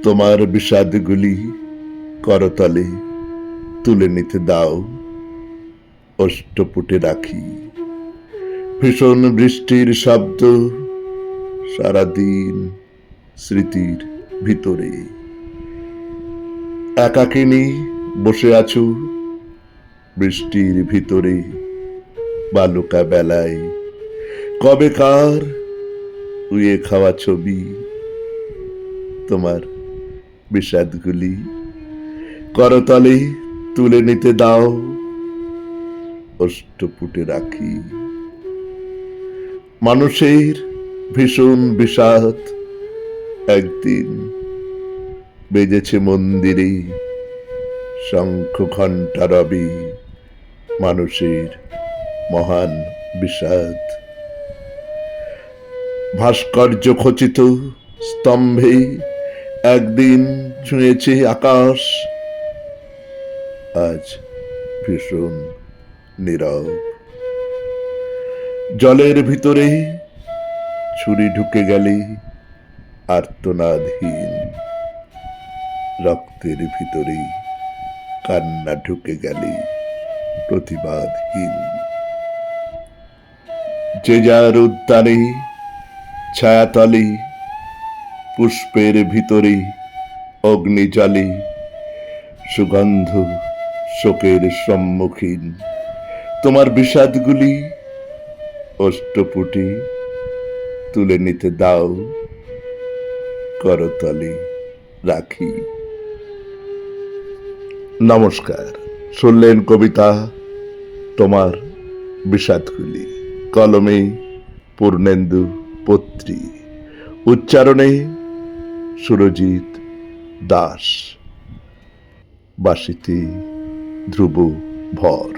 তোমার বিষাদগুলি করতলে তুলে নিতে দাও, অষ্টপুটে রাখি। ভীষণ বৃষ্টির শব্দ সারাদিন স্মৃতির ভিতরে। একাকিনী বসে আছো বৃষ্টির ভিতরে, বালুকা বেলায় কবেকার উয়ে খাওয়া ছবি। তোমার বিষাদগুলি করতলে তুলে নিতে দাও, অষ্টপুটে রাখি। মানুষের ভীষণ বিষাদ একদিন বেজেছে মন্দিরে, শঙ্খ ঘণ্টা রবে মানুষের মহান বিষাদ। ভাস্কর্য খচিত স্তম্ভে একদিন ছুঁয়েছে আকাশ, আজ ভীষণ নীরব। জলের ভিতরে ছুরি ঢুকে গেলে আর্তনাদহীন, রক্তের ভিতরে কান্না ঢুকে গেলে প্রতিবাদহীন। যে যার উদ্যানে ছায়াতলে পুষ্পের ভিতরে অগ্নি জ্বলে, সুগন্ধ শোকের সম্মুখীন। তোমার বিষাদগুলি অষ্টপুটে তুলে নিতে দাও, করতলে রাখি। নমস্কার। শুনলেন কবিতা তোমার বিষাদগুলি, কলমে পূর্ণেন্দু পত্রী, উচ্চারণে সুরজিৎ দাস, বাঁশিতে ধ্রুব ভর।